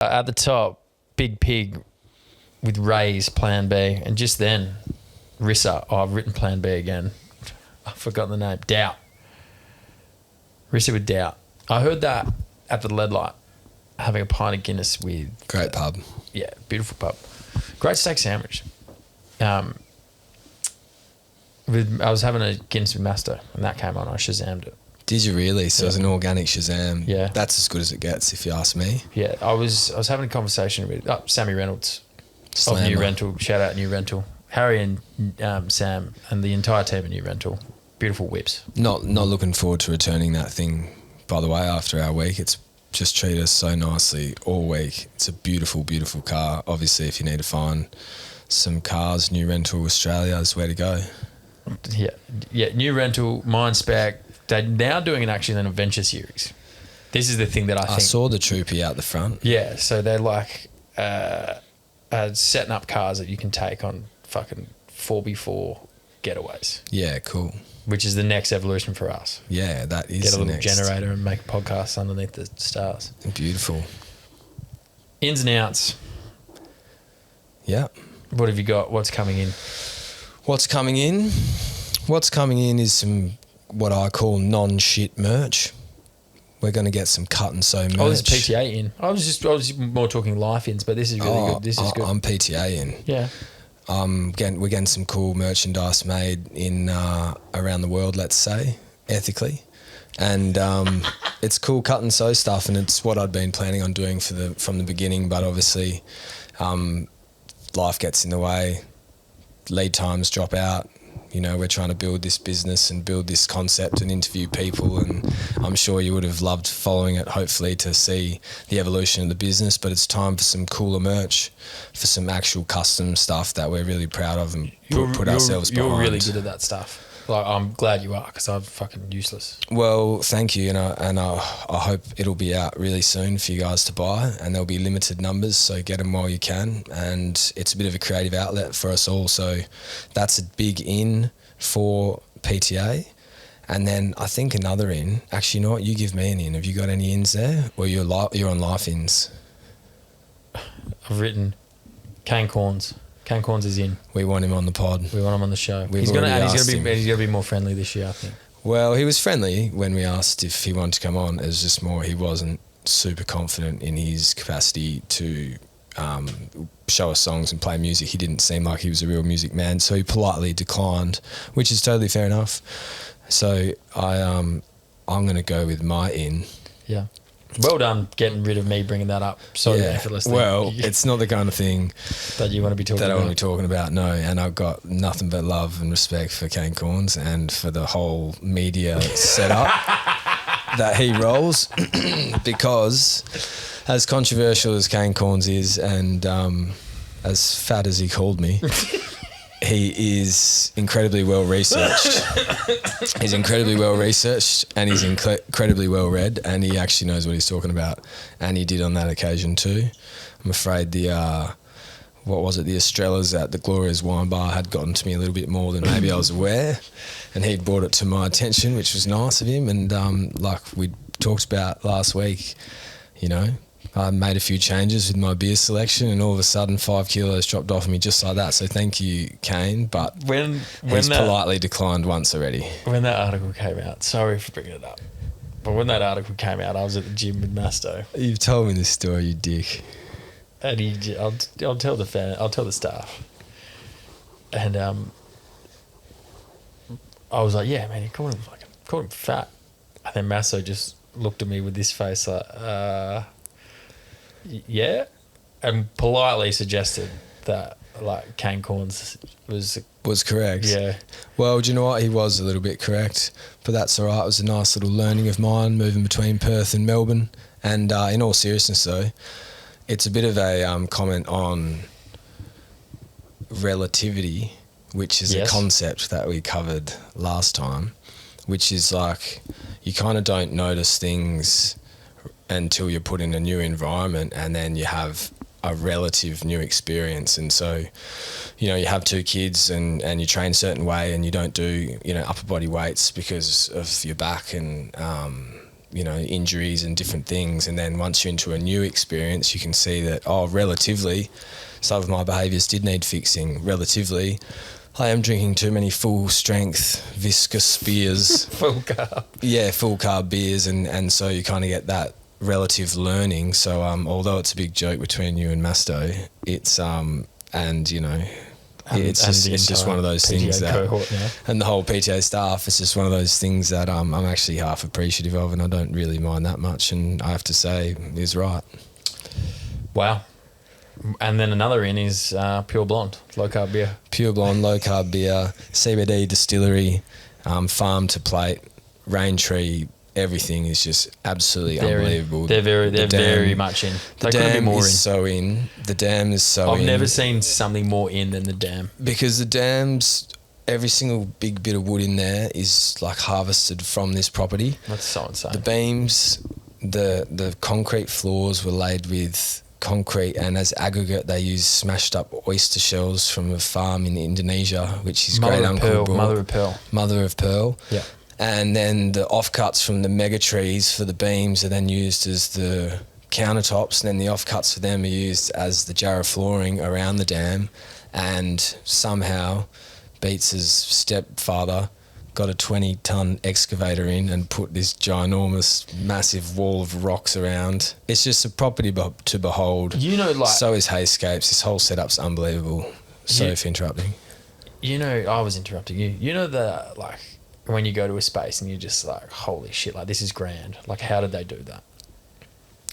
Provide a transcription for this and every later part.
At the top, Big Pig with Ray's Plan B. And just then, Rissa. Oh, I've written Plan B again. I've forgotten the name. Doubt. Rissa with Doubt. I heard that at the Lead Light, having a pint of Guinness with... Great pub. Yeah, beautiful pub. Great steak sandwich. I was having a Guinness with Master, and that came on. I Shazammed it. Did you really? So it was an organic Shazam. Yeah. That's as good as it gets, if you ask me. Yeah, I was having a conversation with Sammy Reynolds Slammer. of New Rental. Shout out New Rental. Harry and Sam and the entire team at New Rental. Beautiful whips. Not looking forward to returning that thing, by the way, after our week. It's just treated us so nicely all week. It's a beautiful, beautiful car. Obviously, if you need to find some cars, New Rental Australia is where to go. Yeah. New Rental, Mine Spec. They're now doing an adventure series. This is the thing that I think. I saw the Troopy out the front. Yeah, so they're like setting up cars that you can take on fucking 4x4 getaways. Yeah, cool. Which is the next evolution for us. Yeah, that is Get a the little next. generator and make podcasts underneath the stars. Beautiful. Ins and outs. Yeah. What have you got? What's coming in? What's coming in? What's coming in is some what I call non-shit merch. We're going to get some cut and sew merch. Oh, this is PTA in. I was more talking life ins, but this is really good. This is good. I'm PTA in. Yeah. We're getting some cool merchandise made in around the world, let's say, ethically. And it's cool cut and sew stuff, and it's what I'd been planning on doing from the beginning, but obviously life gets in the way, lead times drop out. You know, we're trying to build this business and build this concept and interview people, and I'm sure you would have loved following it, hopefully, to see the evolution of the business. But it's time for some cooler merch, for some actual custom stuff that we're really proud of and put ourselves behind. You're really good at that stuff. Like, I'm glad you are, because I'm fucking useless. Well, thank you, and I hope it'll be out really soon for you guys to buy, and there'll be limited numbers, so get them while you can. And it's a bit of a creative outlet for us all, so that's a big in for PTA. And then I think another in. Actually, you know what? You give me an in. Have you got any ins there, or you're on life ins? I've written Kane Corns. Kane Corns is in. We want him on the pod. We want him on the show. He's gonna be more friendly this year, I think. Well, he was friendly when we asked if he wanted to come on. It was just more he wasn't super confident in his capacity to show us songs and play music. He didn't seem like he was a real music man, so he politely declined, which is totally fair enough. So I'm going to go with my in. Yeah. Well done getting rid of me bringing that up so effortlessly. Well, it's not the kind of thing that you want to be talking that about. I want to be talking about, no. And I've got nothing but love and respect for Kane Corns and for the whole media setup that he rolls, because as controversial as Kane Corns is, and as fat as he called me, he is incredibly well researched. He's incredibly well researched, and he's incredibly well read, and he actually knows what he's talking about, and he did on that occasion too. I'm afraid the Estrellas at the Gloria's Wine Bar had gotten to me a little bit more than maybe I was aware, and he'd brought it to my attention, which was nice of him. And like we talked about last week, you know, I made a few changes with my beer selection, and all of a sudden 5 kilos dropped off of me just like that. So thank you, Kane. But he's politely declined once already. When that article came out, sorry for bringing it up, but when that article came out, I was at the gym with Masto. You've told me this story, you dick. And I'll tell the staff. And I was like, yeah, man, you called him fat. And then Masto just looked at me with this face like, yeah, and politely suggested that like Kane Corns was correct. Yeah. Well, do you know what? He was a little bit correct, but that's all right. It was a nice little learning of mine, moving between Perth and Melbourne. And in all seriousness, though, it's a bit of a comment on relativity, which is a concept that we covered last time, which is like you kind of don't notice things until you're put in a new environment, and then you have a relative new experience. And so, you know, you have 2 kids and you train a certain way, and you don't do, you know, upper body weights because of your back and injuries and different things. And then once you're into a new experience, you can see that, relatively, some of my behaviours did need fixing. Relatively, I am drinking too many full strength, viscous beers. Full carb. Yeah, full carb beers. And so you kind of get that relative learning. So although it's a big joke between you and Masto, it's, it's just one of those PTA things that, cohort now. and the whole PTA staff, it's just one of those things that I'm actually half appreciative of, and I don't really mind that much. And I have to say, is right. Wow. And then another in is Pure Blonde, low carb beer. Pure Blonde, low carb beer, CBD distillery, farm to plate, rain tree. Everything is just absolutely unbelievable. They're very much in. They couldn't be more in. So in. The dam is so in. I've never seen something more in than the dam. Because the dam's, every single big bit of wood in there is like harvested from this property. That's so insane. The beams, the concrete floors were laid with concrete, and as aggregate they use smashed up oyster shells from a farm in Indonesia, which is great uncle brought. Mother of pearl. Yeah. And then the offcuts from the mega trees for the beams are then used as the countertops, and then the offcuts for them are used as the jarrah flooring around the dam. And somehow Beats' stepfather got a 20-ton excavator in and put this ginormous, massive wall of rocks around. It's just a property to behold. So is Hayscapes. This whole setup's unbelievable. Sorry for interrupting. I was interrupting you. When you go to a space and you're just like, holy shit, like this is grand. Like, how did they do that?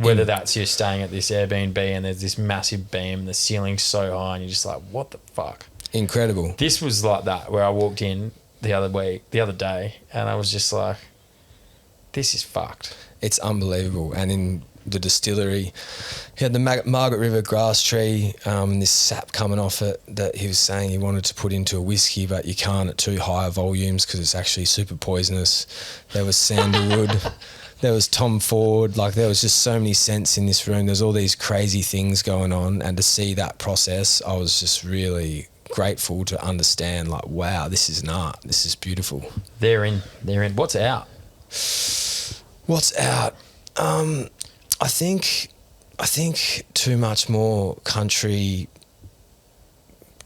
Whether that's you're staying at this Airbnb and there's this massive beam and the ceiling's so high and you're just like, what the fuck? Incredible. This was like that, where I walked in the other day, and I was just like, this is fucked. It's unbelievable. And in the distillery, he had the Margaret River grass tree, this sap coming off it that he was saying he wanted to put into a whiskey, but you can't at too high volumes because it's actually super poisonous. There was sandalwood. There was Tom Ford. Like, there was just so many scents in this room. There's all these crazy things going on, and to see that process, I was just really grateful to understand, like, wow, this is an art. This is beautiful. They're in. What's out? I think too much more country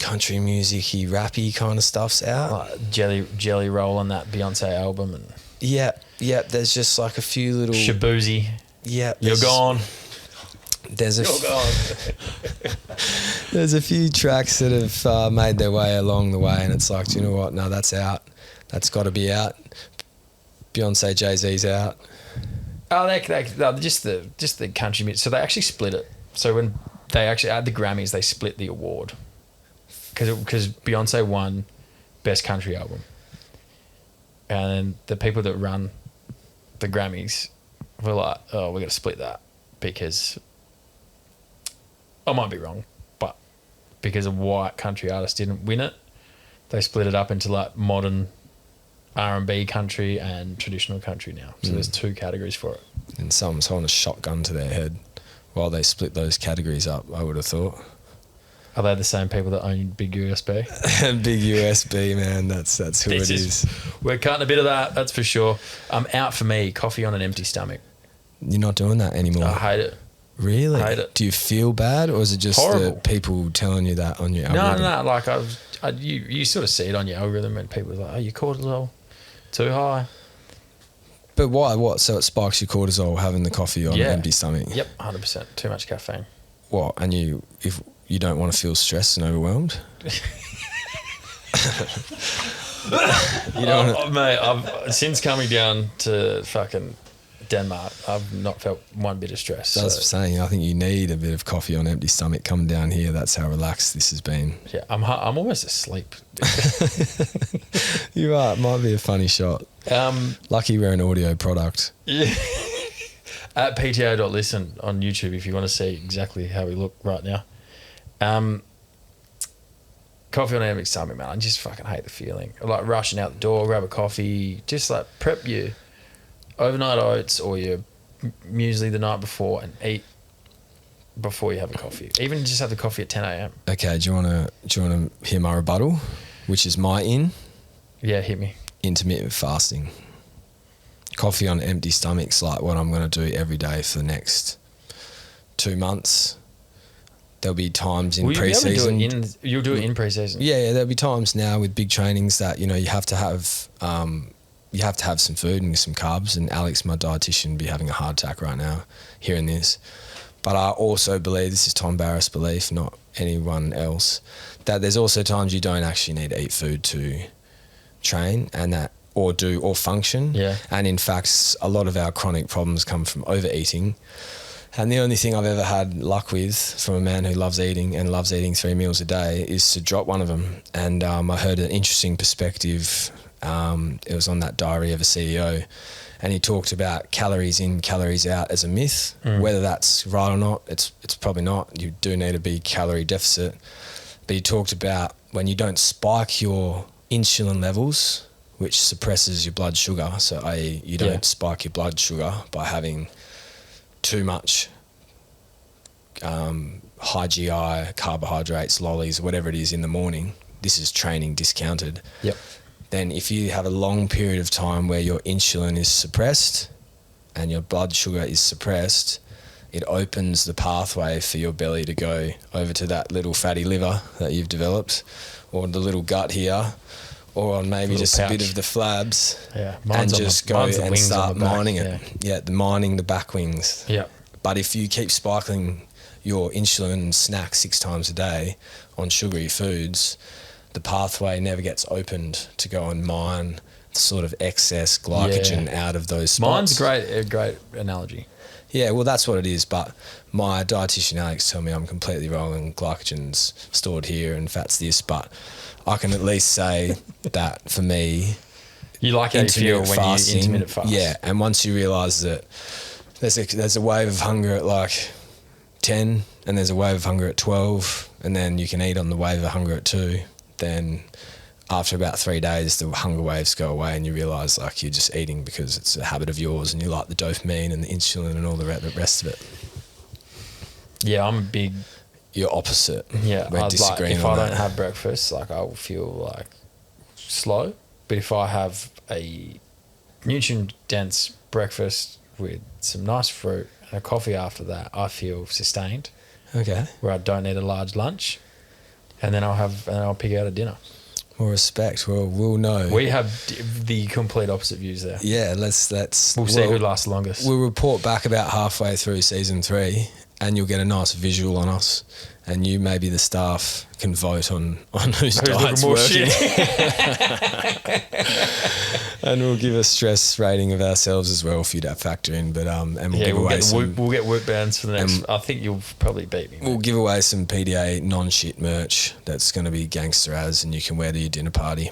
music-y, rappy kind of stuff's out. Like Jelly Roll on that Beyonce album. And yeah, there's just like a few little... Shabuzi. Yeah. You're gone. There's a few tracks that have made their way along the way, and it's like, do you know what? No, that's out. That's got to be out. Beyonce, Jay-Z's out. Oh, they just the country music. So they actually split it. So when they actually had the Grammys, they split the award because Beyonce won Best Country Album, and then the people that run the Grammys were like, "Oh, we're gonna split that because I might be wrong, but because a white country artist didn't win it, they split it up into like modern R&B country and traditional country now. So there's two categories for it. And someone's holding a shotgun to their head while they split those categories up, I would have thought. Are they the same people that own Big USB? Big USB, man. That's who it is. We're cutting a bit of that, that's for sure. Out for me, coffee on an empty stomach. You're not doing that anymore? I hate it. Really? I hate it. Do you feel bad, or is it just the people telling you that on your algorithm? No. Like you sort of see it on your algorithm, and people are like, "Oh, your cortisol too high." But why? What? So it spikes your cortisol having the coffee on an empty stomach? Yep, 100%. Too much caffeine. What? And if you don't want to feel stressed and overwhelmed? Mate, I've since coming down to fucking Denmark, I've not felt one bit of stress. So I was saying, I think you need a bit of coffee on empty stomach coming down here. That's how relaxed this has been. Yeah, I'm almost asleep. You're right. It might be a funny shot. Lucky we're an audio product. Yeah. At PTA.listen on YouTube if you want to see exactly how we look right now. Coffee on an empty stomach, man. I just fucking hate the feeling. I like rushing out the door, grab a coffee, just like prep your overnight oats or your muesli the night before and eat before you have a coffee. Even just have the coffee at 10 a.m. Okay, do you want to hear my rebuttal, which is my Yeah, hit me. Intermittent fasting. coffee on empty stomach's like what I'm going to do every day for the next 2 months. There'll be times in pre-season. You'll do it in pre-season. Yeah, there'll be times now with big trainings that, you know, you have to have some food and some carbs. And Alex, my dietitian, be having a heart attack right now hearing this. But I also believe, this is Tom Barrass' belief, not anyone else, that there's also times you don't actually need to eat food to train or function. Yeah. And in fact, a lot of our chronic problems come from overeating. And the only thing I've ever had luck with from a man who loves eating and loves eating 3 meals a day is to drop one of them. And I heard an interesting perspective. It was on that Diary of a CEO. And he talked about calories in, calories out as a myth. Whether that's right or not, it's probably not. You do need to be calorie deficit. But he talked about when you don't spike your insulin levels, which suppresses your blood sugar. So i.e. you don't spike your blood sugar by having too much high GI, carbohydrates, lollies, whatever it is in the morning. This is training discounted. Yep. Then if you have a long period of time where your insulin is suppressed and your blood sugar is suppressed, it opens the pathway for your belly to go over to that little fatty liver that you've developed, or the little gut here, or on maybe just pouch. A bit of the flabs, and just go and start mining it. Yeah, mining the back wings. Yeah. But if you keep spiking your insulin and snack 6 times a day on sugary foods, the pathway never gets opened to go and mine the sort of excess glycogen out of those spots. Mine's a great analogy. Yeah, well, that's what it is. But my dietitian, Alex, told me I'm completely wrong and glycogen's stored here and fat's this. But I can at least say that for me, you like how you feel when you intermittent fast. Yeah, and once you realise that there's a wave of hunger at like 10 and there's a wave of hunger at 12 and then you can eat on the wave of hunger at 2, then after about 3 days, the hunger waves go away and you realise like you're just eating because it's a habit of yours and you like the dopamine and the insulin and all the rest of it. Yeah, I'm a big... You're opposite. Yeah, we're disagreeing if on I don't have breakfast, like I will feel like slow. But if I have a nutrient-dense breakfast with some nice fruit and a coffee after that, I feel sustained. Okay. Where I don't need a large lunch, and then I'll pick out a dinner. Well, respect. We'll know. We have the complete opposite views there. Yeah, let's. We'll see who lasts longest. We'll report back about halfway through season 3, and you'll get a nice visual on us, and you, maybe the staff, can vote on whose diet's working. And we'll give a stress rating of ourselves as well for you to factor in. But and we'll get work bands for the next. I think you'll probably beat me. We'll give away some PTA non-shit merch that's going to be gangster as, and you can wear to your dinner party.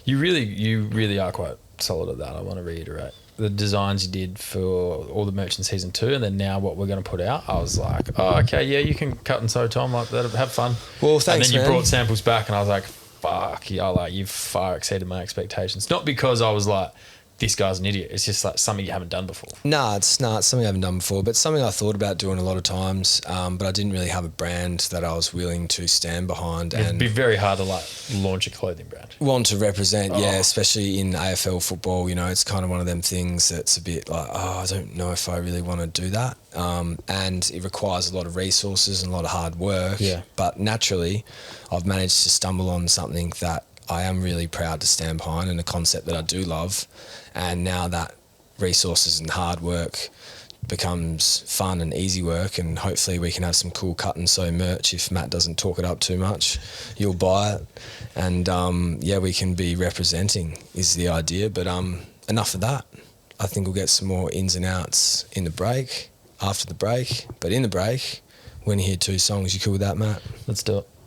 You really are quite solid at that. I want to reiterate the designs you did for all the merch in season 2, and then now what we're going to put out. I was like, oh, okay, yeah, you can cut and sew, Tom. Like that, have fun. Well, thanks, and then you brought samples back, and I was like, fuck, you've far exceeded my expectations. Not because I was like, this guy's an idiot. It's just like something you haven't done before. It's something I haven't done before, but something I thought about doing a lot of times, but I didn't really have a brand that I was willing to stand behind. It'd be very hard to launch a clothing brand. Want to represent, especially in AFL football. You know, it's kind of one of them things that's a bit like, I don't know if I really want to do that. And it requires a lot of resources and a lot of hard work. Yeah. But naturally, I've managed to stumble on something that I am really proud to stand behind, and a concept that I do love. And now that resources and hard work becomes fun and easy work, and hopefully we can have some cool cut and sew merch. If Matt doesn't talk it up too much, you'll buy it. And we can be representing is the idea. But enough of that. I think we'll get some more ins and outs in the break, after the break. But in the break, when you hear 2 songs, you cool with that, Matt? Let's do it.